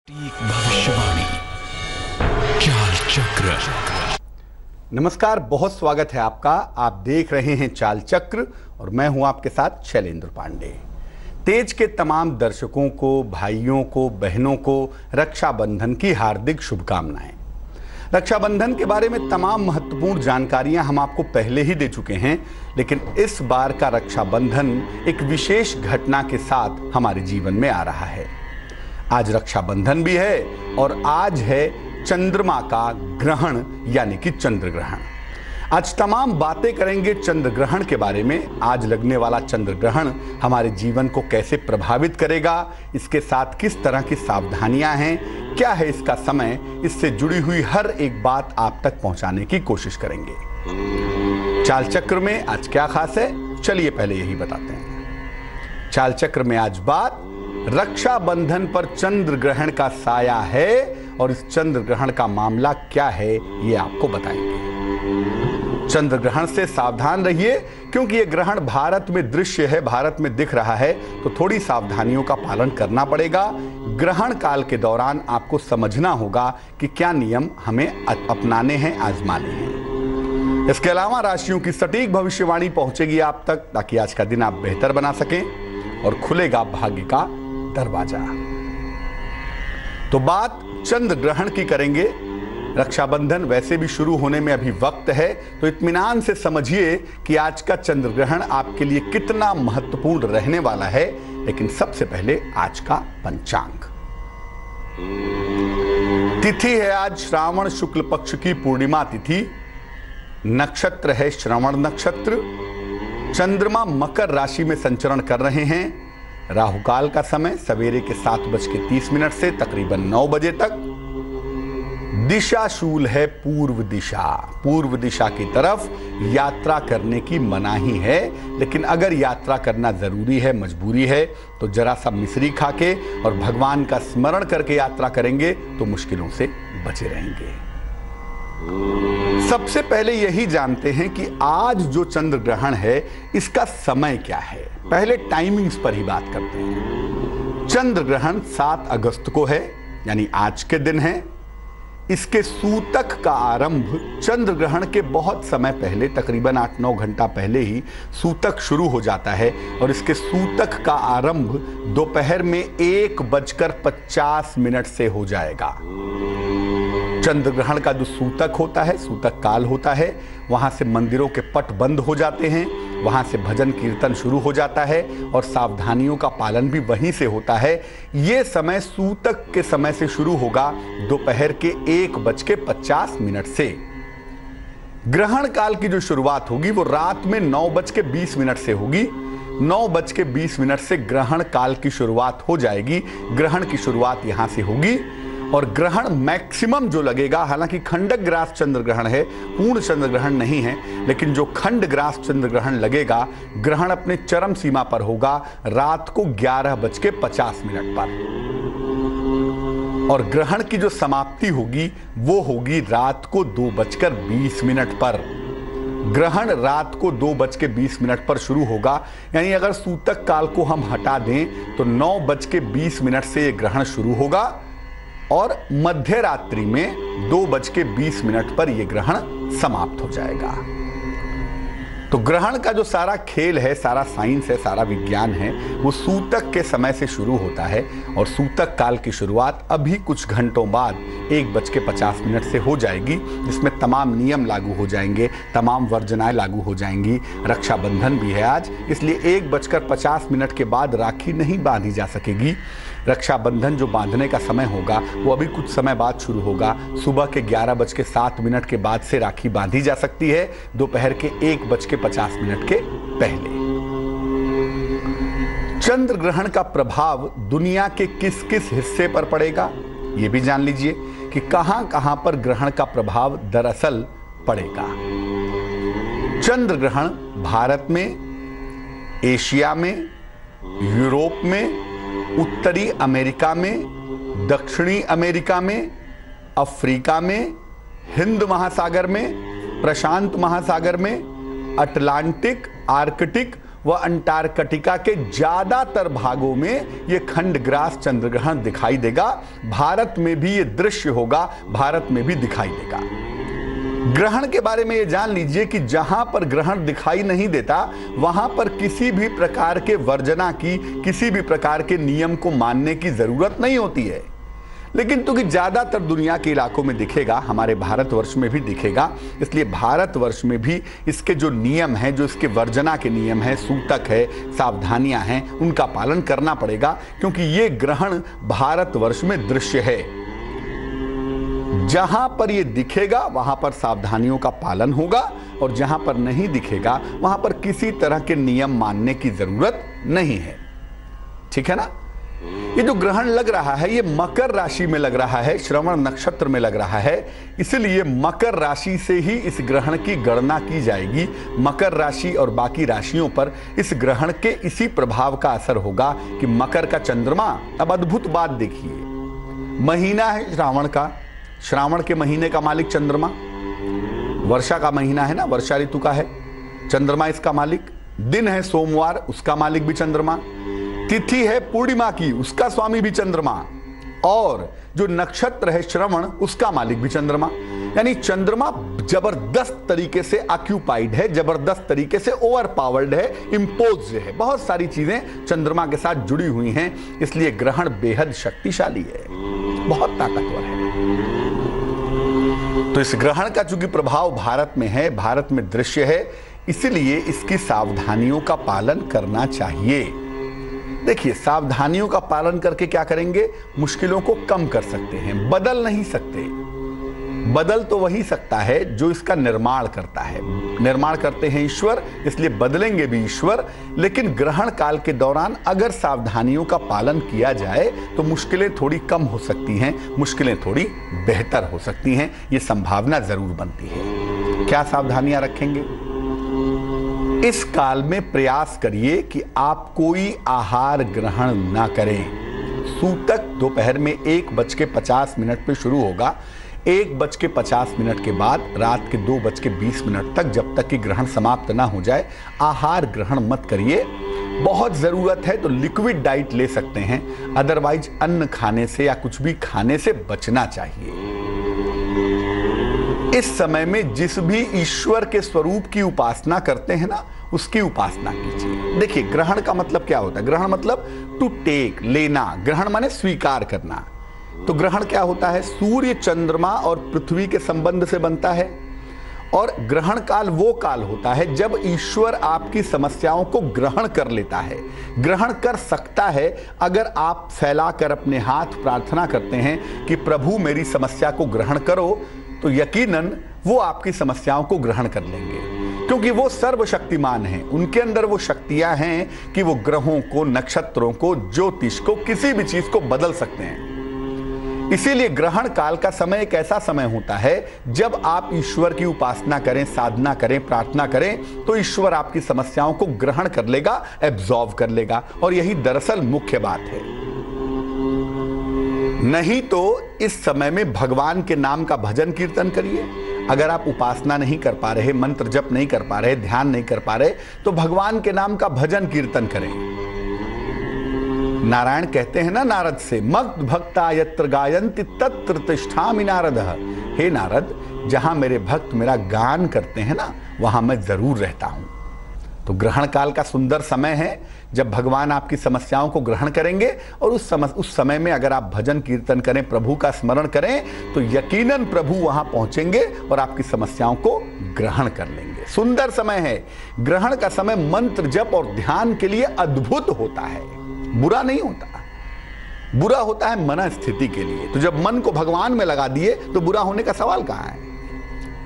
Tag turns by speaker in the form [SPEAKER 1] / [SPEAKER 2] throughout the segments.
[SPEAKER 1] भविष्यवाणी चाल चक्र।
[SPEAKER 2] नमस्कार, बहुत स्वागत है आपका। आप देख रहे हैं चाल चक्र और मैं हूं आपके साथ शैलेंद्र पांडे। तेज के तमाम दर्शकों को, भाइयों को, बहनों को रक्षाबंधन की हार्दिक शुभकामनाएं। रक्षाबंधन के बारे में तमाम महत्वपूर्ण जानकारियां हम आपको पहले ही दे चुके हैं, लेकिन इस बार का रक्षाबंधन एक विशेष घटना के साथ हमारे जीवन में आ रहा है। आज रक्षाबंधन भी है और आज है चंद्रमा का ग्रहण यानी कि चंद्र ग्रहण। आज तमाम बातें करेंगे चंद्र ग्रहण के बारे में। आज लगने वाला चंद्र ग्रहण हमारे जीवन को कैसे प्रभावित करेगा, इसके साथ किस तरह की सावधानियां हैं, क्या है इसका समय, इससे जुड़ी हुई हर एक बात आप तक पहुंचाने की कोशिश करेंगे। चाल चक्र में आज क्या खास है, चलिए पहले यही बताते हैं। चाल चक्र में आज बात रक्षाबंधन पर चंद्र ग्रहण का साया है और इस चंद्र ग्रहण का मामला क्या है ये आपको बताएंगे। चंद्र ग्रहण से सावधान रहिए क्योंकि ये ग्रहण भारत में दृश्य है, भारत में दिख रहा है, तो थोड़ी सावधानियों का पालन करना पड़ेगा। ग्रहण काल के दौरान आपको समझना होगा कि क्या नियम हमें अपनाने हैं, आजमाने हैं। इसके अलावा राशियों की सटीक भविष्यवाणी पहुंचेगी आप तक ताकि आज का दिन आप बेहतर बना सकें और खुलेगा भाग्य का दरवाजा। तो बात चंद्र ग्रहण की करेंगे। रक्षाबंधन वैसे भी शुरू होने में अभी वक्त है, तो इत्मीनान से समझिए कि आज का चंद्र ग्रहण आपके लिए कितना महत्वपूर्ण रहने वाला है। लेकिन सबसे पहले आज का पंचांग। तिथि है आज श्रावण शुक्ल पक्ष की पूर्णिमा तिथि। नक्षत्र है श्रवण नक्षत्र। चंद्रमा मकर राशि में संचरण कर रहे हैं। राहुकाल का समय सवेरे के 7:30 से तकरीबन 9 बजे तक। दिशा शूल है पूर्व दिशा। पूर्व दिशा की तरफ यात्रा करने की मनाही है, लेकिन अगर यात्रा करना जरूरी है, मजबूरी है, तो जरा सा मिश्री खा के और भगवान का स्मरण करके यात्रा करेंगे तो मुश्किलों से बचे रहेंगे। सबसे पहले यही जानते हैं कि आज जो चंद्र ग्रहण है इसका समय क्या है। पहले टाइमिंग्स पर ही बात करते हैं। चंद्र ग्रहण 7 अगस्त को है, यानी आज के दिन है। इसके सूतक का आरंभ चंद्र ग्रहण के बहुत समय पहले, तकरीबन 8-9 घंटा पहले ही सूतक शुरू हो जाता है और इसके सूतक का आरंभ दोपहर में 1:50 से हो जाएगा। चंद्र ग्रहण का जो सूतक होता है, सूतक काल होता है, वहां से मंदिरों के पट बंद हो जाते हैं, वहां से भजन कीर्तन शुरू हो जाता है और सावधानियों का पालन भी वहीं से होता है। ये समय सूतक के समय से शुरू होगा दोपहर के 1:50 से। ग्रहण काल की जो शुरुआत होगी वो रात में 9:20 से होगी। 9:20 से ग्रहण काल की शुरुआत हो जाएगी। ग्रहण की शुरुआत यहां से होगी और ग्रहण मैक्सिमम जो लगेगा, हालांकि खंडक ग्रास चंद्र ग्रहण है, पूर्ण चंद्र ग्रहण नहीं है, लेकिन जो खंड ग्रास चंद्र ग्रहण लगेगा, ग्रहण अपने चरम सीमा पर होगा रात को 11:50 पर। और ग्रहण की जो समाप्ति होगी वो होगी रात को 2:20 पर। ग्रहण रात को 2:20 पर शुरू होगा, यानी अगर सूतक काल को हम हटा दें तो 9:20 से ये ग्रहण शुरू होगा और मध्य रात्रि में 2:20 पर यह ग्रहण समाप्त हो जाएगा। तो ग्रहण का जो सारा खेल है, सारा साइंस है, सारा विज्ञान है, वो सूतक के समय से शुरू होता है और सूतक काल की शुरुआत अभी कुछ घंटों बाद 1:50 से हो जाएगी, जिसमें तमाम नियम लागू हो जाएंगे, तमाम वर्जनाएं लागू हो जाएंगी। रक्षाबंधन भी है आज, इसलिए 1:50 के बाद राखी नहीं बांधी जा सकेगी। रक्षाबंधन जो बांधने का समय होगा वो अभी कुछ समय बाद शुरू होगा। सुबह के 11:07 के बाद से राखी बांधी जा सकती है, दोपहर के 1:50 के पहले। चंद्र ग्रहण का प्रभाव दुनिया के किस किस हिस्से पर पड़ेगा ये भी जान लीजिए कि कहां कहां पर ग्रहण का प्रभाव दरअसल पड़ेगा। चंद्र ग्रहण भारत में, एशिया में, यूरोप में, उत्तरी अमेरिका में, दक्षिणी अमेरिका में, अफ्रीका में, हिंद महासागर में, प्रशांत महासागर में, अटलांटिक, आर्कटिक व अंटार्कटिका के ज्यादातर भागों में यह खंडग्रास चंद्रग्रहण दिखाई देगा। भारत में भी यह दृश्य होगा, भारत में भी दिखाई देगा। ग्रहण के बारे में यह जान लीजिए कि जहां पर ग्रहण दिखाई नहीं देता वहां पर किसी भी प्रकार के वर्जना की, किसी भी प्रकार के नियम को मानने की जरूरत नहीं होती है। लेकिन क्योंकि ज्यादातर दुनिया के इलाकों में दिखेगा, हमारे भारतवर्ष में भी दिखेगा, इसलिए भारतवर्ष में भी इसके जो नियम हैं, जो इसके वर्जना के नियम हैं, सूतक है, सावधानियां हैं, उनका पालन करना पड़ेगा, क्योंकि ये ग्रहण भारतवर्ष में दृश्य है। जहां पर ये दिखेगा वहां पर सावधानियों का पालन होगा, और जहां पर नहीं दिखेगा वहां पर किसी तरह के नियम मानने की जरूरत नहीं है। ठीक है ना? ये जो ग्रहण लग रहा है ये मकर राशि में लग रहा है, श्रवण नक्षत्र में लग रहा है, इसलिए मकर राशि से ही इस ग्रहण की गणना की जाएगी। मकर राशि और बाकी राशियों पर इस ग्रहण के इसी प्रभाव का असर होगा कि मकर का चंद्रमा, अब अद्भुत बात देखिए, महीना है श्रावण का, श्रावण के महीने का मालिक चंद्रमा, वर्षा का महीना है ना, वर्षा ऋतु का है, चंद्रमा इसका मालिक, दिन है सोमवार, उसका मालिक भी चंद्रमा, तिथि है पूर्णिमा की, उसका स्वामी भी चंद्रमा, और जो नक्षत्र है श्रवण, उसका मालिक भी चंद्रमा। यानी चंद्रमा जबरदस्त तरीके से ऑक्यूपाइड है, जबरदस्त तरीके से ओवर पावर्ड है, इंपोज्ड है, बहुत सारी चीजें चंद्रमा के साथ जुड़ी हुई हैं, इसलिए ग्रहण बेहद शक्तिशाली है, बहुत ताकतवर है। तो इस ग्रहण का चूंकि प्रभाव भारत में है, भारत में दृश्य है, इसलिए इसकी सावधानियों का पालन करना चाहिए। देखिए, सावधानियों का पालन करके क्या करेंगे? मुश्किलों को कम कर सकते हैं, बदल नहीं सकते। बदल तो वही सकता है जो इसका निर्माण करता है, निर्माण करते हैं ईश्वर, इसलिए बदलेंगे भी ईश्वर। लेकिन ग्रहण काल के दौरान अगर सावधानियों का पालन किया जाए तो मुश्किलें थोड़ी कम हो सकती हैं, मुश्किलें थोड़ी बेहतर हो सकती हैं, ये संभावना जरूर बनती है। क्या सावधानियां रखेंगे? इस काल में प्रयास करिए कि आप कोई आहार ग्रहण ना करें। सूतक दोपहर में 1:50 पे शुरू होगा, 1:50 के बाद रात के 2:20 तक, जब तक कि ग्रहण समाप्त ना हो जाए, आहार ग्रहण मत करिए। बहुत जरूरत है तो लिक्विड डाइट ले सकते हैं, अदरवाइज अन्न खाने से या कुछ भी खाने से बचना चाहिए। इस समय में जिस भी ईश्वर के स्वरूप की उपासना करते हैं ना, उसकी उपासना कीजिए। देखिए, ग्रहण का मतलब क्या होता है? ग्रहण मतलब टू टेक, लेना। ग्रहण माने स्वीकार करना। तो ग्रहण क्या होता है? सूर्य, चंद्रमा और पृथ्वी के संबंध से बनता है, और ग्रहण काल वो काल होता है जब ईश्वर आपकी समस्याओं को ग्रहण कर लेता है। ग्रहण कर सकता है अगर आप फैलाकर अपने हाथ प्रार्थना करते हैं कि प्रभु मेरी समस्या को ग्रहण करो, तो यकीनन वो आपकी समस्याओं को ग्रहण कर लेंगे, क्योंकि वो सर्वशक्तिमान हैं। उनके अंदर वो शक्तियां हैं कि वो ग्रहों को, नक्षत्रों को, ज्योतिष को, किसी भी चीज को बदल सकते हैं। इसीलिए ग्रहण काल का समय एक ऐसा समय होता है जब आप ईश्वर की उपासना करें, साधना करें, प्रार्थना करें, तो ईश्वर आपकी समस्याओं को ग्रहण कर लेगा, एब्जॉर्व कर लेगा। और यही दरअसल मुख्य बात है। नहीं तो इस समय में भगवान के नाम का भजन कीर्तन करिए। अगर आप उपासना नहीं कर पा रहे, मंत्र जप नहीं कर पा रहे, ध्यान नहीं कर पा रहे, तो भगवान के नाम का भजन कीर्तन करें। नारायण कहते हैं ना नारद से, मग्ध भक्ता यत्र गायन्ति तत्र तिष्ठामि नारदः। हे नारद, जहां मेरे भक्त मेरा गान करते हैं ना, वहां मैं जरूर रहता हूं। तो ग्रहण काल का सुंदर समय है जब भगवान आपकी समस्याओं को ग्रहण करेंगे, और उस समय में अगर आप भजन कीर्तन करें, प्रभु का स्मरण करें, तो यकीनन प्रभु वहां पहुंचेंगे और आपकी समस्याओं को ग्रहण कर लेंगे। सुंदर समय है। ग्रहण का समय मंत्र जप और ध्यान के लिए अद्भुत होता है, बुरा नहीं होता। बुरा होता है मन स्थिति के लिए। तो जब मन को भगवान में लगा दिए तो बुरा होने का सवाल कहां है?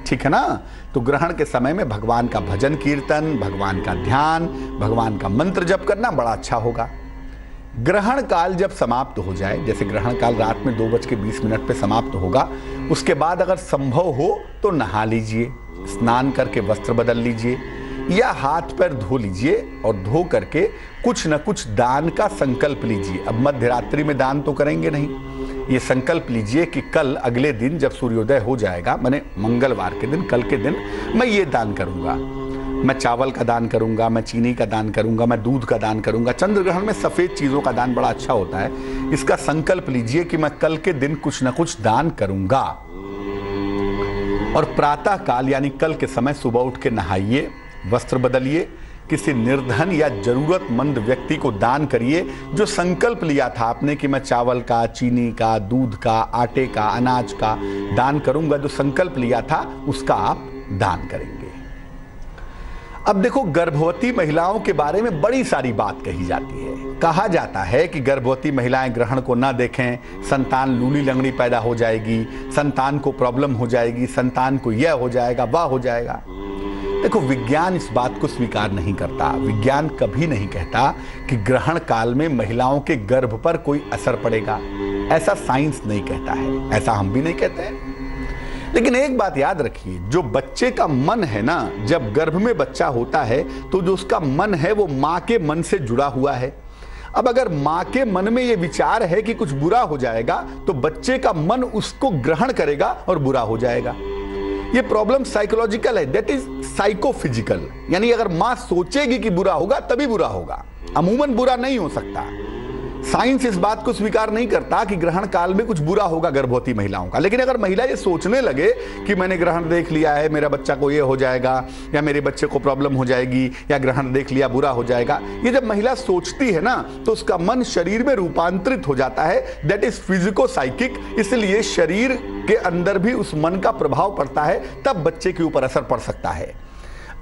[SPEAKER 2] ठीक है ना? तो ग्रहण के समय में भगवान का भजन कीर्तन, भगवान का ध्यान, भगवान का मंत्र जप करना बड़ा अच्छा होगा। ग्रहण काल जब समाप्त हो जाए, जैसे ग्रहण काल रात में 2:20 पे समाप्त होगा, उसके बाद अगर संभव हो तो नहा लीजिए, स्नान करके वस्त्र बदल लीजिए, या हाथ पैर धो लीजिए, और धो करके कुछ न कुछ दान का संकल्प लीजिए। अब मध्य रात्रि में दान तो करेंगे नहीं, ये संकल्प लीजिए कि कल अगले दिन जब सूर्योदय हो जाएगा, माने मंगलवार के दिन, कल के दिन मैं ये दान करूंगा। मैं चावल का दान करूंगा, मैं चीनी का दान करूंगा, मैं दूध का दान करूंगा। चंद्र ग्रहण में सफेद चीजों का दान बड़ा अच्छा होता है। इसका संकल्प लीजिए कि मैं कल के दिन कुछ ना कुछ दान करूंगा। और प्रातः काल यानी कल के समय सुबह उठ के नहाइए, वस्त्र बदलिए, किसी निर्धन या जरूरतमंद व्यक्ति को दान करिए। जो संकल्प लिया था आपने कि मैं चावल का, चीनी का, दूध का, आटे का, अनाज का दान करूंगा, जो संकल्प लिया था उसका आप दान करेंगे। अब देखो, गर्भवती महिलाओं के बारे में बड़ी सारी बात कही जाती है। कहा जाता है कि गर्भवती महिलाएं ग्रहण को ना देखें, संतान लूली लंगड़ी पैदा हो जाएगी, संतान को प्रॉब्लम हो जाएगी, संतान को यह हो जाएगा, वह हो जाएगा। देखो, विज्ञान इस बात को स्वीकार नहीं करता। विज्ञान कभी नहीं कहता कि ग्रहण काल में महिलाओं के गर्भ पर कोई असर पड़ेगा। ऐसा साइंस नहीं कहता है, ऐसा हम भी नहीं कहते हैं। लेकिन एक बात याद रखिए, जो बच्चे का मन है ना, जब गर्भ में बच्चा होता है तो जो उसका मन है वो माँ के मन से जुड़ा हुआ है। अब अगर माँ के मन में ये विचार है कि कुछ बुरा हो जाएगा तो बच्चे का मन उसको ग्रहण करेगा और बुरा हो जाएगा। ये प्रॉब्लम साइकोलॉजिकल है, दैट इज साइकोफिजिकल। यानी अगर माँ सोचेगी कि बुरा होगा तभी बुरा होगा, अमूमन बुरा नहीं हो सकता। साइंस इस बात को स्वीकार नहीं करता कि ग्रहण काल में कुछ बुरा होगा गर्भवती महिलाओं का। लेकिन अगर महिला ये सोचने लगे कि मैंने ग्रहण देख लिया है, मेरा बच्चा को ये हो जाएगा, या मेरे बच्चे को प्रॉब्लम हो जाएगी, या ग्रहण देख लिया बुरा हो जाएगा, ये जब महिला सोचती है ना तो उसका मन शरीर में रूपांतरित हो जाता है। That is physico psychic. इसलिए शरीर के अंदर भी उस मन का प्रभाव पड़ता है, तब बच्चे के ऊपर असर पड़ सकता है।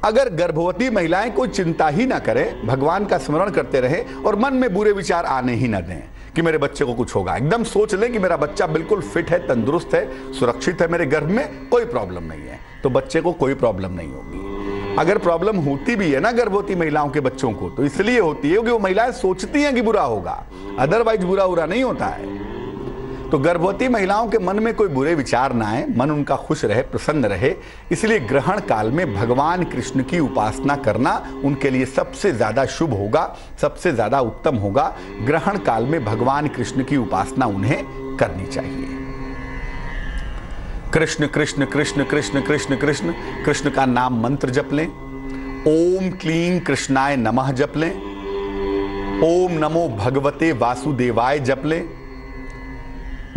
[SPEAKER 2] अगर गर्भवती महिलाएं कोई चिंता ही ना करें, भगवान का स्मरण करते रहें और मन में बुरे विचार आने ही ना दें कि मेरे बच्चे को कुछ होगा, एकदम सोच लें कि मेरा बच्चा बिल्कुल फिट है, तंदुरुस्त है, सुरक्षित है, मेरे गर्भ में कोई प्रॉब्लम नहीं है, तो बच्चे को कोई प्रॉब्लम नहीं होगी। अगर प्रॉब्लम होती भी है ना गर्भवती महिलाओं के बच्चों को, तो इसलिए होती है क्योंकि वो महिलाएं सोचती हैं कि बुरा होगा, अदरवाइज बुरा नहीं होता है। तो गर्भवती महिलाओं के मन में कोई बुरे विचार ना आए, मन उनका खुश रहे, प्रसन्न रहे, इसलिए ग्रहण काल में भगवान कृष्ण की उपासना करना उनके लिए सबसे ज्यादा शुभ होगा, सबसे ज्यादा उत्तम होगा। ग्रहण काल में भगवान कृष्ण की उपासना उन्हें करनी चाहिए। कृष्ण कृष्ण कृष्ण कृष्ण कृष्ण कृष्ण कृष्ण का नाम मंत्र जप लें। ओम क्लीं कृष्णाय नमः जप लें। ओम नमो भगवते वासुदेवाय जप लें।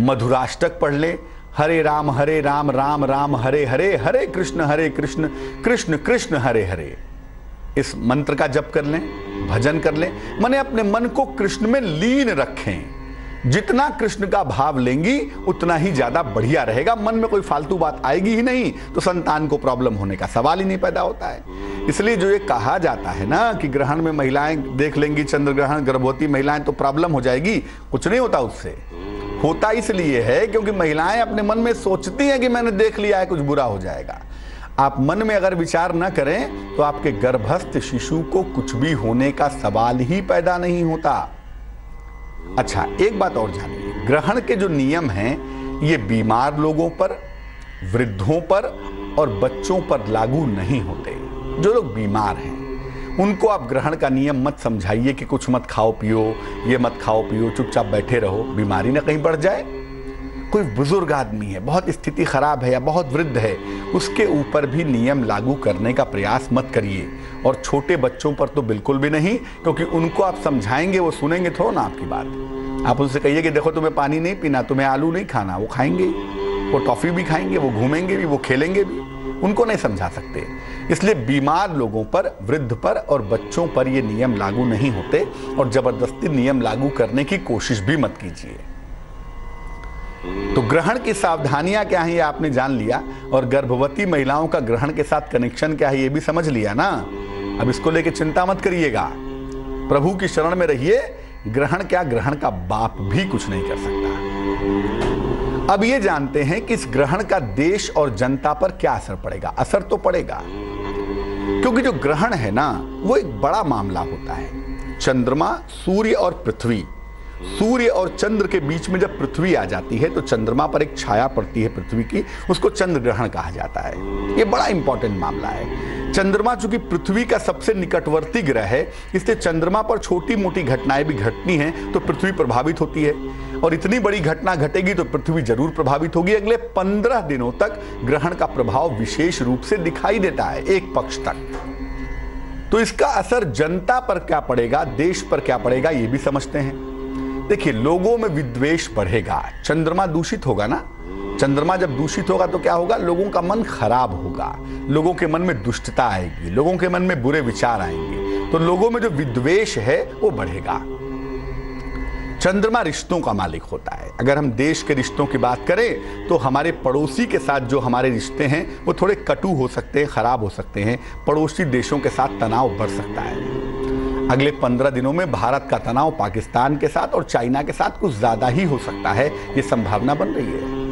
[SPEAKER 2] मधुराष्टक पढ़ ले। हरे राम राम राम हरे हरे, हरे कृष्ण कृष्ण कृष्ण हरे हरे। इस मंत्र का जप कर लें, भजन कर लें। माने अपने मन को कृष्ण में लीन रखें। जितना कृष्ण का भाव लेंगी उतना ही ज्यादा बढ़िया रहेगा। मन में कोई फालतू बात आएगी ही नहीं, तो संतान को प्रॉब्लम होने का सवाल ही नहीं पैदा होता है। इसलिए जो ये कहा जाता है ना कि ग्रहण में महिलाएं देख लेंगी चंद्र ग्रहण, गर्भवती महिलाएं, तो प्रॉब्लम हो जाएगी, कुछ नहीं होता उससे। होता इसलिए है क्योंकि महिलाएं अपने मन में सोचती हैं कि मैंने देख लिया है, कुछ बुरा हो जाएगा। आप मन में अगर विचार न करें तो आपके गर्भस्थ शिशु को कुछ भी होने का सवाल ही पैदा नहीं होता। अच्छा, एक बात और जानिए, ग्रहण के जो नियम हैं ये बीमार लोगों पर, वृद्धों पर और बच्चों पर लागू नहीं होते। जो लोग बीमार हैं उनको आप ग्रहण का नियम मत समझाइए कि कुछ मत खाओ पियो, ये मत खाओ पियो, चुपचाप बैठे रहो, बीमारी ना कहीं बढ़ जाए। कोई बुजुर्ग आदमी है, बहुत स्थिति खराब है या बहुत वृद्ध है, उसके ऊपर भी नियम लागू करने का प्रयास मत करिए। और छोटे बच्चों पर तो बिल्कुल भी नहीं, क्योंकि उनको आप समझाएंगे वो सुनेंगे थोड़ा ना आपकी बात। आप उनसे कहिए कि देखो तुम्हें पानी नहीं पीना, तुम्हें आलू नहीं खाना, वो खाएंगे, वो टॉफी भी खाएंगे, वो घूमेंगे भी, वो खेलेंगे भी, उनको नहीं समझा सकते। इसलिए बीमार लोगों पर, वृद्ध पर और बच्चों पर ये नियम लागू नहीं होते, और जबरदस्ती नियम लागू करने की कोशिश भी मत कीजिए। तो ग्रहण की सावधानियां क्या हैं ये आपने जान लिया, और गर्भवती महिलाओं का ग्रहण के साथ कनेक्शन क्या है ये भी समझ लिया ना। अब इसको लेके चिंता मत करिएगा, प्रभु की शरण में रहिए। ग्रहण क्या, ग्रहण का बाप भी कुछ नहीं कर सकता। अब ये जानते हैं कि इस ग्रहण का देश और जनता पर क्या असर पड़ेगा। असर तो पड़ेगा, क्योंकि जो ग्रहण है ना वो एक बड़ा मामला होता है। चंद्रमा, सूर्य और पृथ्वी, सूर्य और चंद्र के बीच में जब पृथ्वी आ जाती है तो चंद्रमा पर एक छाया पड़ती है पृथ्वी की, उसको चंद्र ग्रहण कहा जाता है। ये बड़ा इंपॉर्टेंट मामला है। चंद्रमा चूंकि पृथ्वी का सबसे निकटवर्ती ग्रह है, इसलिए चंद्रमा पर छोटी मोटी घटनाएं भी घटती हैं तो पृथ्वी प्रभावित होती है, और इतनी बड़ी घटना घटेगी तो पृथ्वी जरूर प्रभावित होगी। अगले 15 दिनों तक ग्रहण का प्रभाव विशेष रूप से दिखाई देता है, एक पक्ष तक। तो इसका असर जनता पर क्या पड़ेगा, देश पर क्या पड़ेगा, ये भी समझते हैं। देखिए, लोगों में विद्वेष बढ़ेगा, चंद्रमा दूषित होगा ना। चंद्रमा जब दूषित होगा तो क्या होगा, लोगों का मन खराब होगा, लोगों के मन में दुष्टता आएगी, लोगों के मन में बुरे विचार आएंगे, तो लोगों में जो विद्वेष है वो बढ़ेगा। चंद्रमा रिश्तों का मालिक होता है। अगर हम देश के रिश्तों की बात करें तो हमारे पड़ोसी के साथ जो हमारे रिश्ते हैं वो थोड़े कटु हो सकते हैं, खराब हो सकते हैं। पड़ोसी देशों के साथ तनाव बढ़ सकता है। अगले 15 दिनों में भारत का तनाव पाकिस्तान के साथ और चाइना के साथ कुछ ज्यादा ही हो सकता है, ये संभावना बन रही है।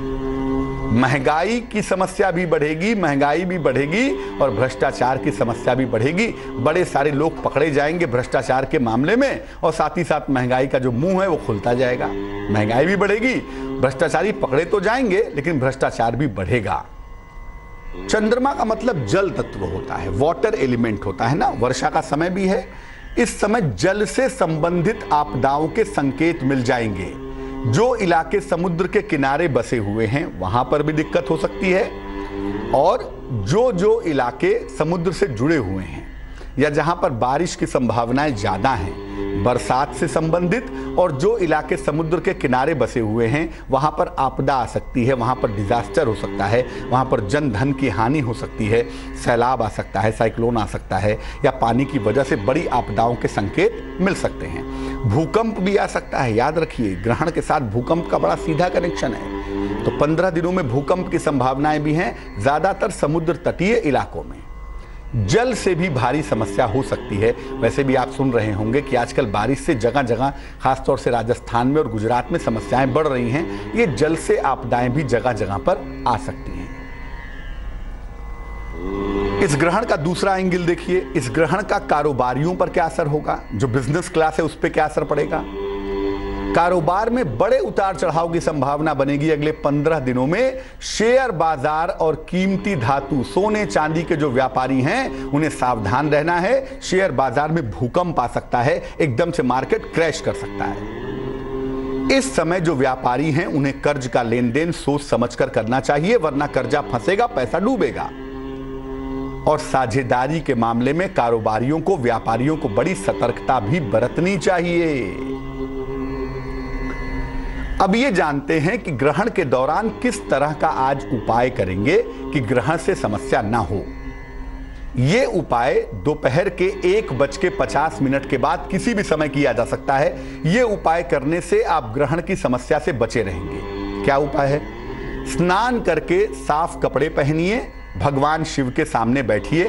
[SPEAKER 2] महंगाई की समस्या भी बढ़ेगी, महंगाई भी बढ़ेगी और भ्रष्टाचार की समस्या भी बढ़ेगी। बड़े सारे लोग पकड़े जाएंगे भ्रष्टाचार के मामले में और साथ ही साथ महंगाई का जो मुंह है वो खुलता जाएगा। महंगाई भी बढ़ेगी, भ्रष्टाचारी पकड़े तो जाएंगे लेकिन भ्रष्टाचार भी बढ़ेगा। चंद्रमा का मतलब जल तत्व होता है, वाटर एलिमेंट होता है ना। वर्षा का समय भी है, इस समय जल से संबंधित आपदाओं के संकेत मिल जाएंगे। जो इलाके समुद्र के किनारे बसे हुए हैं वहां पर भी दिक्कत हो सकती है, और जो इलाके समुद्र से जुड़े हुए हैं या जहां पर बारिश की संभावनाएं ज्यादा हैं, बरसात से संबंधित, और जो इलाके समुद्र के किनारे बसे हुए हैं वहां पर आपदा आ सकती है, वहां पर डिजास्टर हो सकता है, वहां पर जन धन की हानि हो सकती है, सैलाब आ सकता है, साइक्लोन आ सकता है, या पानी की वजह से बड़ी आपदाओं के संकेत मिल सकते हैं। भूकंप भी आ सकता है। याद रखिए, ग्रहण के साथ भूकंप का बड़ा सीधा कनेक्शन है। तो 15 दिनों में भूकंप की संभावनाएं भी हैं, ज्यादातर समुद्र तटीय इलाकों में। जल से भी भारी समस्या हो सकती है। वैसे भी आप सुन रहे होंगे कि आजकल बारिश से जगह जगह, खासतौर से राजस्थान में और गुजरात में समस्याएं बढ़ रही हैं। ये जल से आपदाएं भी जगह जगह पर आ सकती हैं। इस ग्रहण का दूसरा एंगल देखिए, इस ग्रहण का कारोबारियों पर क्या असर होगा, जो बिजनेस क्लास है उस पर क्या असर पड़ेगा। कारोबार में बड़े उतार चढ़ाव की संभावना बनेगी अगले 15 दिनों में। शेयर बाजार और कीमती धातु, सोने चांदी के जो व्यापारी हैं उन्हें सावधान रहना है। शेयर बाजार में भूकंप आ सकता है, एकदम से मार्केट क्रैश कर सकता है। इस समय जो व्यापारी हैं उन्हें कर्ज का लेन देन सोच समझकर करना चाहिए, वरना कर्जा फंसेगा, पैसा डूबेगा। और साझेदारी के मामले में कारोबारियों को, व्यापारियों को बड़ी सतर्कता भी बरतनी चाहिए। अब ये जानते हैं कि ग्रहण के दौरान किस तरह का आज उपाय करेंगे कि ग्रहण से समस्या ना हो। ये उपाय दोपहर के 1:50 के बाद किसी भी समय किया जा सकता है। ये उपाय करने से आप ग्रहण की समस्या से बचे रहेंगे। क्या उपाय है? स्नान करके साफ कपड़े पहनिए, भगवान शिव के सामने बैठिए,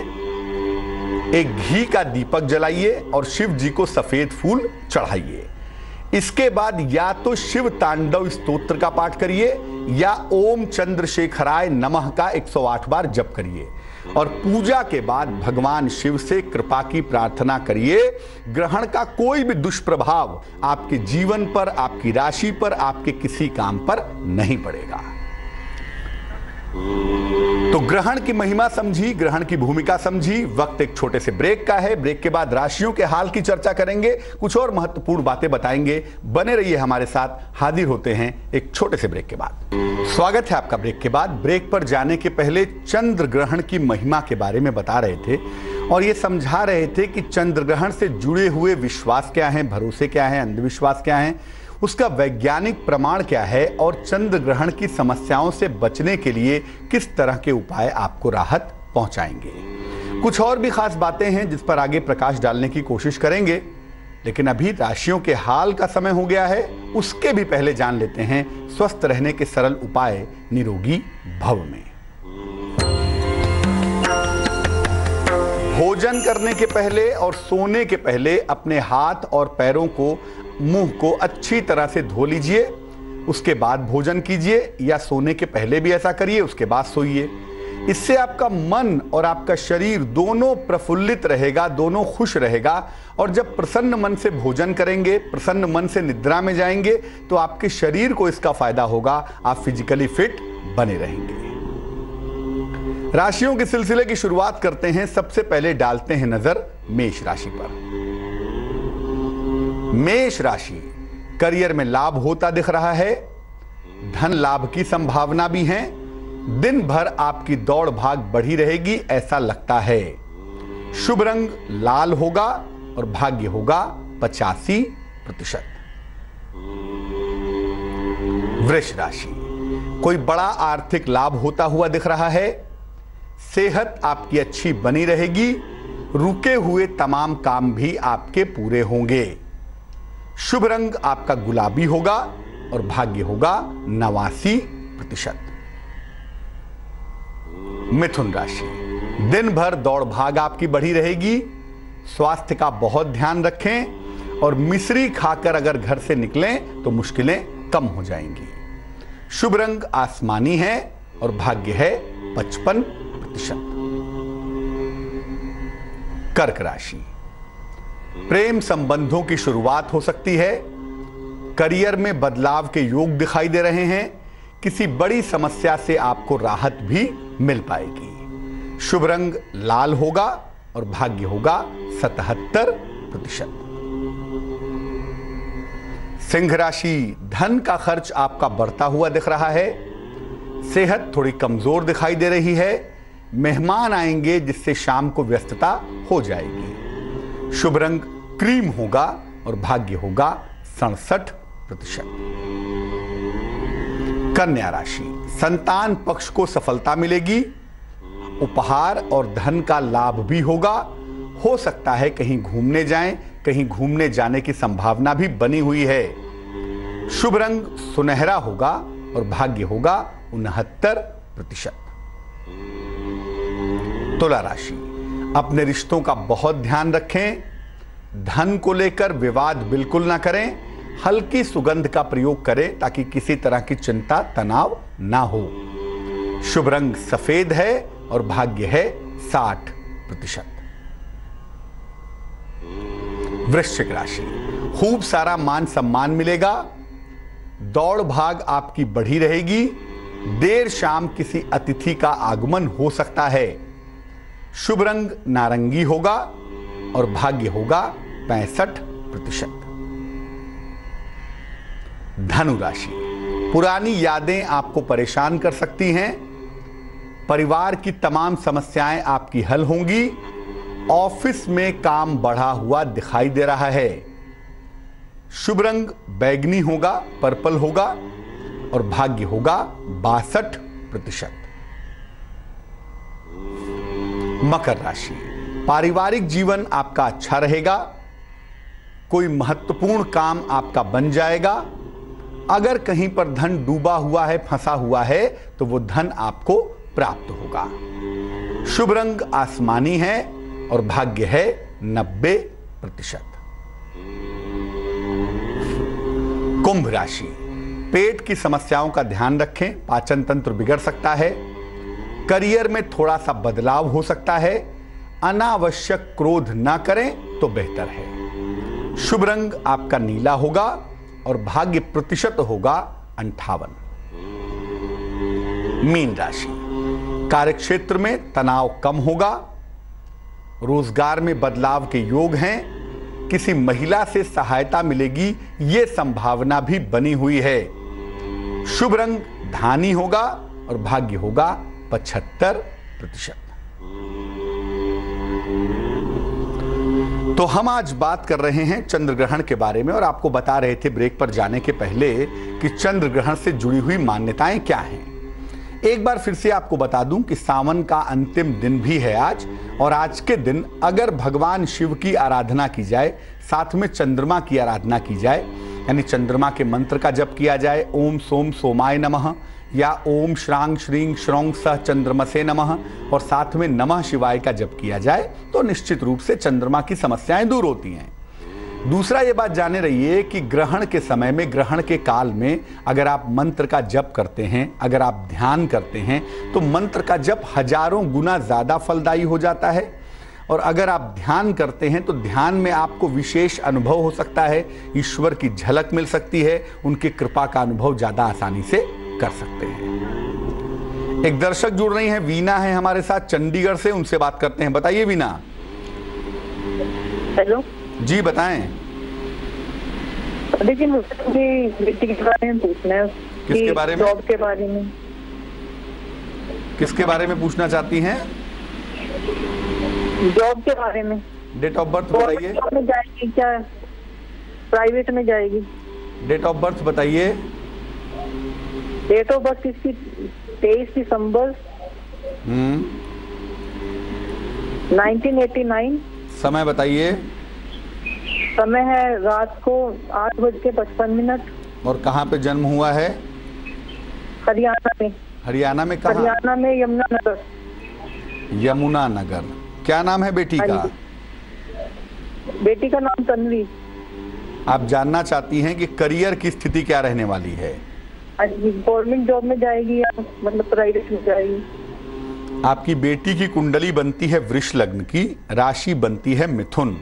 [SPEAKER 2] एक घी का दीपक जलाइए और शिव जी को सफेद फूल चढ़ाइए। इसके बाद या तो शिव तांडव स्तोत्र का पाठ करिए या ओम चंद्रशेखराय नमः का 108 बार जप करिए, और पूजा के बाद भगवान शिव से कृपा की प्रार्थना करिए। ग्रहण का कोई भी दुष्प्रभाव आपके जीवन पर, आपकी राशि पर, आपके किसी काम पर नहीं पड़ेगा। तो ग्रहण की महिमा समझी, ग्रहण की भूमिका समझी। वक्त एक छोटे से ब्रेक का है। ब्रेक के बाद राशियों के हाल की चर्चा करेंगे, कुछ और महत्वपूर्ण बातें बताएंगे। बने रहिए हमारे साथ। हाजिर होते हैं एक छोटे से ब्रेक के बाद। स्वागत है आपका ब्रेक के बाद। ब्रेक पर जाने के पहले चंद्र ग्रहण की महिमा के बारे में बता रहे थे और ये समझा रहे थे कि चंद्र ग्रहण से जुड़े हुए विश्वास क्या हैं, भरोसे क्या हैं, अंधविश्वास क्या हैं, उसका वैज्ञानिक प्रमाण क्या है, और चंद्र ग्रहण की समस्याओं से बचने के लिए किस तरह के उपाय आपको राहत पहुंचाएंगे। कुछ और भी खास बातें हैं जिस पर आगे प्रकाश डालने की कोशिश करेंगे, लेकिन अभी राशियों के हाल का समय हो गया है। उसके भी पहले जान लेते हैं स्वस्थ रहने के सरल उपाय निरोगी भव में। भोजन करने के पहले और सोने के पहले अपने हाथ और पैरों को, मुंह को अच्छी तरह से धो लीजिए। उसके बाद भोजन कीजिए, या सोने के पहले भी ऐसा करिए, उसके बाद सोइए। इससे आपका मन और आपका शरीर दोनों प्रफुल्लित रहेगा, दोनों खुश रहेगा। और जब प्रसन्न मन से भोजन करेंगे, प्रसन्न मन से निद्रा में जाएंगे, तो आपके शरीर को इसका फायदा होगा, आप फिजिकली फिट बने रहेंगे। राशियों के सिलसिले की शुरुआत करते हैं। सबसे पहले डालते हैं नजर मेष राशि पर। मेष राशि, करियर में लाभ होता दिख रहा है, धन लाभ की संभावना भी है। दिन भर आपकी दौड़ भाग बढ़ी रहेगी ऐसा लगता है। शुभ रंग लाल होगा और भाग्य होगा 85%। वृष राशि, कोई बड़ा आर्थिक लाभ होता हुआ दिख रहा है। सेहत आपकी अच्छी बनी रहेगी। रुके हुए तमाम काम भी आपके पूरे होंगे। शुभ रंग आपका गुलाबी होगा और भाग्य होगा 89%। मिथुन राशि, दिन भर दौड़ भाग आपकी बढ़ी रहेगी। स्वास्थ्य का बहुत ध्यान रखें और मिश्री खाकर अगर घर से निकलें तो मुश्किलें कम हो जाएंगी। शुभ रंग आसमानी है और भाग्य है 55%। कर्क राशि, प्रेम संबंधों की शुरुआत हो सकती है। करियर में बदलाव के योग दिखाई दे रहे हैं। किसी बड़ी समस्या से आपको राहत भी मिल पाएगी। शुभ रंग लाल होगा और भाग्य होगा 77%। सिंह राशि, धन का खर्च आपका बढ़ता हुआ दिख रहा है। सेहत थोड़ी कमजोर दिखाई दे रही है। मेहमान आएंगे जिससे शाम को व्यस्तता हो जाएगी। शुभ रंग क्रीम होगा और भाग्य होगा 67%। कन्या राशि, संतान पक्ष को सफलता मिलेगी। उपहार और धन का लाभ भी होगा। हो सकता है कहीं घूमने जाएं, कहीं घूमने जाने की संभावना भी बनी हुई है। शुभ रंग सुनहरा होगा और भाग्य होगा 69%। तुला राशि, अपने रिश्तों का बहुत ध्यान रखें। धन को लेकर विवाद बिल्कुल ना करें। हल्की सुगंध का प्रयोग करें ताकि किसी तरह की चिंता तनाव ना हो। शुभ रंग सफेद है और भाग्य है 60%। वृश्चिक राशि, खूब सारा मान सम्मान मिलेगा। दौड़ भाग आपकी बढ़ी रहेगी। देर शाम किसी अतिथि का आगमन हो सकता है। शुभ रंग नारंगी होगा और भाग्य होगा 65%। धनु राशि, पुरानी यादें आपको परेशान कर सकती हैं। परिवार की तमाम समस्याएं आपकी हल होंगी। ऑफिस में काम बढ़ा हुआ दिखाई दे रहा है। शुभ रंग बैगनी होगा, पर्पल होगा और भाग्य होगा 62%। मकर राशि, पारिवारिक जीवन आपका अच्छा रहेगा। कोई महत्वपूर्ण काम आपका बन जाएगा। अगर कहीं पर धन डूबा हुआ है, फंसा हुआ है, तो वो धन आपको प्राप्त होगा। शुभ रंग आसमानी है और भाग्य है 90%। कुंभ राशि, पेट की समस्याओं का ध्यान रखें। पाचन तंत्र बिगड़ सकता है। करियर में थोड़ा सा बदलाव हो सकता है। अनावश्यक क्रोध ना करें तो बेहतर है। शुभ रंग आपका नीला होगा और भाग्य प्रतिशत होगा 58। मीन राशि, कार्यक्षेत्र में तनाव कम होगा। रोजगार में बदलाव के योग हैं। किसी महिला से सहायता मिलेगी, यह संभावना भी बनी हुई है। शुभ रंग धानी होगा और भाग्य होगा 75%। तो हम आज बात कर रहे हैं चंद्र ग्रहण के बारे में और आपको बता रहे थे ब्रेक पर जाने के पहले कि चंद्र ग्रहण से जुड़ी हुई मान्यताएं क्या हैं। एक बार फिर से आपको बता दूं कि सावन का अंतिम दिन भी है आज, और आज के दिन अगर भगवान शिव की आराधना की जाए, साथ में चंद्रमा की आराधना की जाए, यानी चंद्रमा के मंत्र का जप किया जाए, ओम सोम सोमाय नमः या ओम श्रांग श्रींग श्रौंग सह चंद्रमसे नमः, और साथ में नमः शिवाय का जप किया जाए, तो निश्चित रूप से चंद्रमा की समस्याएं दूर होती हैं। दूसरा ये बात जाने रहिए कि ग्रहण के समय में, ग्रहण के काल में अगर आप मंत्र का जप करते हैं, अगर आप ध्यान करते हैं, तो मंत्र का जप हजारों गुना ज़्यादा फलदायी हो जाता है। और अगर आप ध्यान करते हैं तो ध्यान में आपको विशेष अनुभव हो सकता है, ईश्वर की झलक मिल सकती है, उनकी कृपा का अनुभव ज़्यादा आसानी से कर सकते हैं। एक दर्शक जुड़ रही हैं, वीना है हमारे साथ चंडीगढ़ से, उनसे बात करते हैं। बताइए वीना।
[SPEAKER 3] हेलो
[SPEAKER 2] जी बताएं।
[SPEAKER 3] देखिए, मुझे बेटी के बारे में पूछना है।
[SPEAKER 2] किसके बारे में?
[SPEAKER 3] जॉब के बारे में।
[SPEAKER 2] किसके बारे में पूछना चाहती हैं?
[SPEAKER 3] जॉब के बारे में।
[SPEAKER 2] डेट ऑफ बर्थ बताइए।
[SPEAKER 3] जॉब में जाएगी क्या, प्राइवेट में जाएगी?
[SPEAKER 2] डेट ऑफ बर्थ बताइए।
[SPEAKER 3] डेट ऑफ बर्थ इसकी 23 दिसंबर 1989।
[SPEAKER 2] समय बताइए।
[SPEAKER 3] समय है रात को 8:55।
[SPEAKER 2] और कहाँ पे जन्म हुआ है?
[SPEAKER 3] हरियाणा में।
[SPEAKER 2] हरियाणा में कहाँ?
[SPEAKER 3] हरियाणा में यमुनानगर।
[SPEAKER 2] यमुनानगर। क्या नाम है बेटी का?
[SPEAKER 3] बेटी का नाम तन्वी।
[SPEAKER 2] आप जानना चाहती हैं कि करियर की स्थिति क्या रहने वाली है?
[SPEAKER 3] गवर्नमेंट जॉब में जाएगी या मतलब प्राइवेट में जाएगी?
[SPEAKER 2] आपकी बेटी की कुंडली बनती है वृष लग्न की, राशि बनती है मिथुन।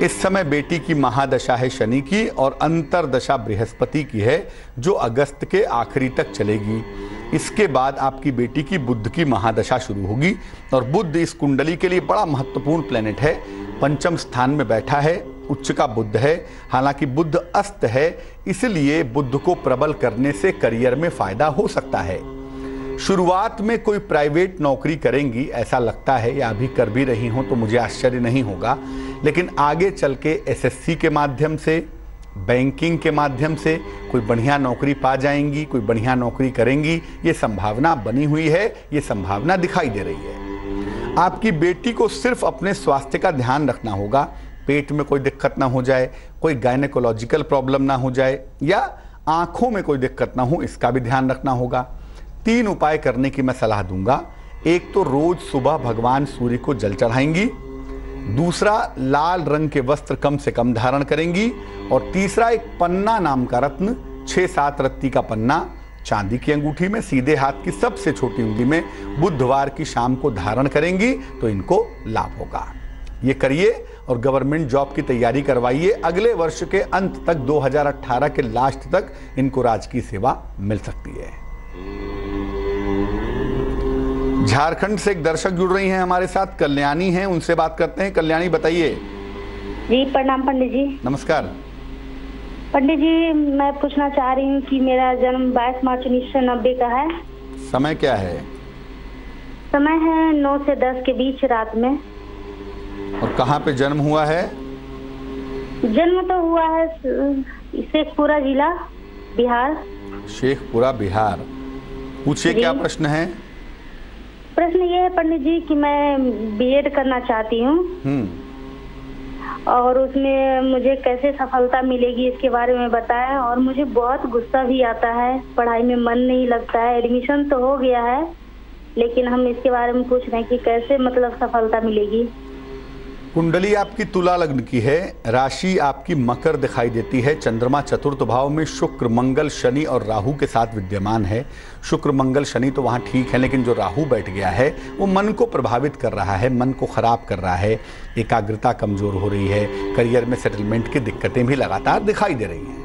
[SPEAKER 2] इस समय बेटी की महादशा है शनि की और अंतरदशा बृहस्पति की है, जो अगस्त के आखिरी तक चलेगी। इसके बाद आपकी बेटी की बुध की महादशा शुरू होगी और बुध इस कुंडली के लिए बड़ा महत्वपूर्ण प्लेनेट है। पंचम स्थान में बैठा है, उच्च का बुध है। हालांकि बुध अस्त है, इसलिए बुध को प्रबल करने से करियर में फायदा हो सकता है। शुरुआत में कोई प्राइवेट नौकरी करेंगी ऐसा लगता है, या अभी कर भी रही हो तो मुझे आश्चर्य नहीं होगा, लेकिन आगे चल के एसएससी के माध्यम से, बैंकिंग के माध्यम से कोई बढ़िया नौकरी पा जाएंगी, कोई बढ़िया नौकरी करेंगी। ये संभावना बनी हुई है, ये संभावना दिखाई दे रही है। आपकी बेटी को सिर्फ अपने स्वास्थ्य का ध्यान रखना होगा, पेट में कोई दिक्कत ना हो जाए, कोई गायनेकोलॉजिकल प्रॉब्लम ना हो जाए, या आंखों में कोई दिक्कत ना हो, इसका भी ध्यान रखना होगा। 3 उपाय करने की मैं सलाह दूंगा। एक तो रोज सुबह भगवान सूर्य को जल चढ़ाएंगी, दूसरा लाल रंग के वस्त्र कम से कम धारण करेंगी, और तीसरा एक पन्ना नाम का रत्न 6-7 रत्ती का पन्ना चांदी की अंगूठी में सीधे हाथ की सबसे छोटी उंगली में बुधवार की शाम को धारण करेंगी तो इनको लाभ होगा। ये करिए और गवर्नमेंट जॉब की तैयारी करवाइए। अगले वर्ष के अंत तक 2018 के लास्ट तक इनको राजकीय सेवा मिल सकती है। झारखंड से एक दर्शक जुड़ रही हैं हमारे साथ, कल्याणी हैं, उनसे बात करते हैं। कल्याणी बताइए।
[SPEAKER 4] जी प्रणाम पंडित जी।
[SPEAKER 2] नमस्कार
[SPEAKER 4] पंडित जी, मैं पूछना चाह रही हूँ कि मेरा जन्म 22 मार्च 1990 का है।
[SPEAKER 2] समय क्या है?
[SPEAKER 4] समय है 9 से 10 के बीच रात में।
[SPEAKER 2] और कहाँ पे जन्म हुआ है?
[SPEAKER 4] जन्म तो हुआ है शेखपुरा जिला, बिहार।
[SPEAKER 2] शेखपुरा, बिहार। पूछिए क्या प्रश्न है?
[SPEAKER 4] प्रश्न ये है पंडित जी कि मैं बीएड करना चाहती हूँ और उसमें मुझे कैसे सफलता मिलेगी इसके बारे में बताएं। और मुझे बहुत गुस्सा भी आता है, पढ़ाई में मन नहीं लगता है। एडमिशन तो हो गया है, लेकिन हम इसके बारे में पूछ रहे हैं कि कैसे मतलब सफलता मिलेगी।
[SPEAKER 2] कुंडली आपकी तुला लग्न की है, राशि आपकी मकर दिखाई देती है। चंद्रमा चतुर्थ भाव में शुक्र, मंगल, शनि और राहु के साथ विद्यमान है। शुक्र, मंगल, शनि तो वहाँ ठीक है, लेकिन जो राहु बैठ गया है वो मन को प्रभावित कर रहा है, मन को खराब कर रहा है। एकाग्रता कमजोर हो रही है, करियर में सेटलमेंट की दिक्कतें भी लगातार दिखाई दे रही हैं।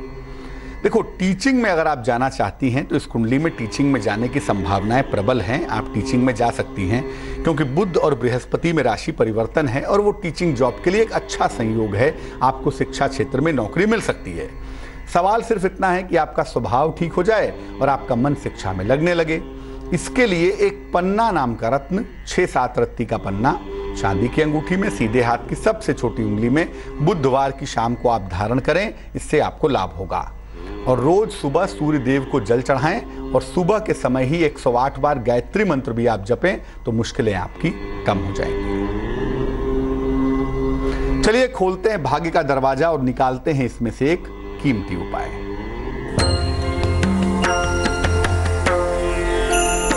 [SPEAKER 2] देखो, टीचिंग में अगर आप जाना चाहती हैं तो इस कुंडली में टीचिंग में जाने की संभावनाएं प्रबल हैं। आप टीचिंग में जा सकती हैं क्योंकि बुध और बृहस्पति में राशि परिवर्तन है और वो टीचिंग जॉब के लिए एक अच्छा संयोग है। आपको शिक्षा क्षेत्र में नौकरी मिल सकती है। सवाल सिर्फ इतना है कि आपका स्वभाव ठीक हो जाए और आपका मन शिक्षा में लगने लगे। इसके लिए एक पन्ना नाम का रत्न, 6-7 रत्ती का पन्ना चांदी की अंगूठी में सीधे हाथ की सबसे छोटी उंगली में बुधवार की शाम को आप धारण करें, इससे आपको लाभ होगा। और रोज सुबह सूर्य देव को जल चढ़ाएं और सुबह के समय ही 108 बार गायत्री मंत्र भी आप जपें तो मुश्किलें आपकी कम हो जाएंगी। चलिए खोलते हैं भाग्य का दरवाजा और निकालते हैं इसमें से एक कीमती उपाय।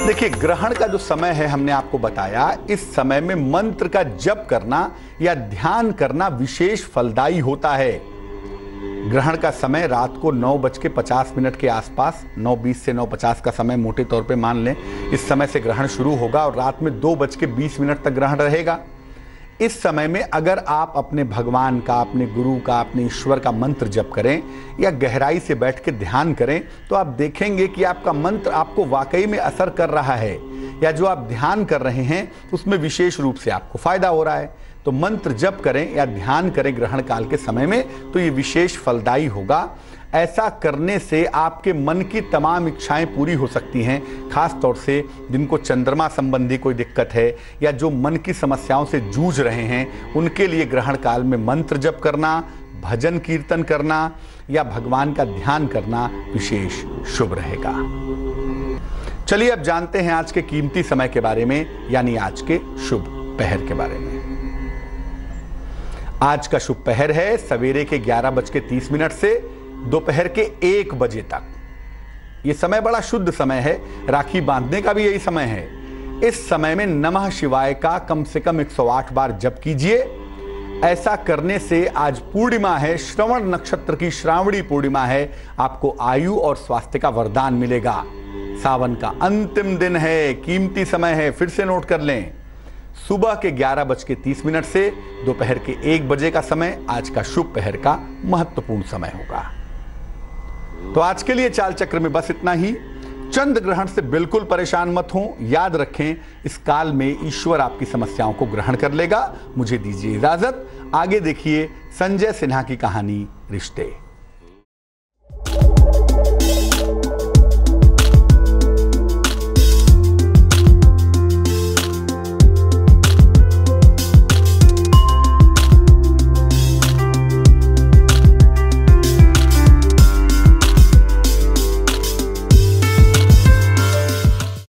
[SPEAKER 2] देखिए, ग्रहण का जो समय है हमने आपको बताया, इस समय में मंत्र का जप करना या ध्यान करना विशेष फलदायी होता है। ग्रहण का समय रात को 9:50 के आसपास, 9:20 से 9:50 का समय मोटे तौर पे मान लें, इस समय से ग्रहण शुरू होगा और रात में 2:20 तक ग्रहण रहेगा। इस समय में अगर आप अपने भगवान का, अपने गुरु का, अपने ईश्वर का मंत्र जप करें या गहराई से बैठ के ध्यान करें तो आप देखेंगे कि आपका मंत्र आपको वाकई में असर कर रहा है, या जो आप ध्यान कर रहे हैं उसमें विशेष रूप से आपको फायदा हो रहा है। तो मंत्र जप करें या ध्यान करें ग्रहण काल के समय में तो ये विशेष फलदायी होगा। ऐसा करने से आपके मन की तमाम इच्छाएं पूरी हो सकती हैं, खास तौर से जिनको चंद्रमा संबंधी कोई दिक्कत है या जो मन की समस्याओं से जूझ रहे हैं, उनके लिए ग्रहण काल में मंत्र जप करना, भजन कीर्तन करना या भगवान का ध्यान करना विशेष शुभ रहेगा। चलिए अब जानते हैं आज के कीमती समय के बारे में, यानी आज के शुभ पहर के बारे में। आज का शुभ पहर है सवेरे के 11:30 से दोपहर के 1 बजे तक। यह समय बड़ा शुद्ध समय है, राखी बांधने का भी यही समय है। इस समय में नमः शिवाय का कम से कम 108 बार जप कीजिए। ऐसा करने से आज पूर्णिमा है, श्रवण नक्षत्र की श्रावणी पूर्णिमा है, आपको आयु और स्वास्थ्य का वरदान मिलेगा। सावन का अंतिम दिन है, कीमती समय है, फिर से नोट कर लें। सुबह के 11:30 से दोपहर के 1 बजे का समय आज का शुभ पहर का महत्वपूर्ण समय होगा। तो आज के लिए चाल चक्र में बस इतना ही। चंद्र ग्रहण से बिल्कुल परेशान मत हो, याद रखें इस काल में ईश्वर आपकी समस्याओं को ग्रहण कर लेगा। मुझे दीजिए इजाजत, आगे देखिए संजय सिन्हा की कहानी रिश्ते।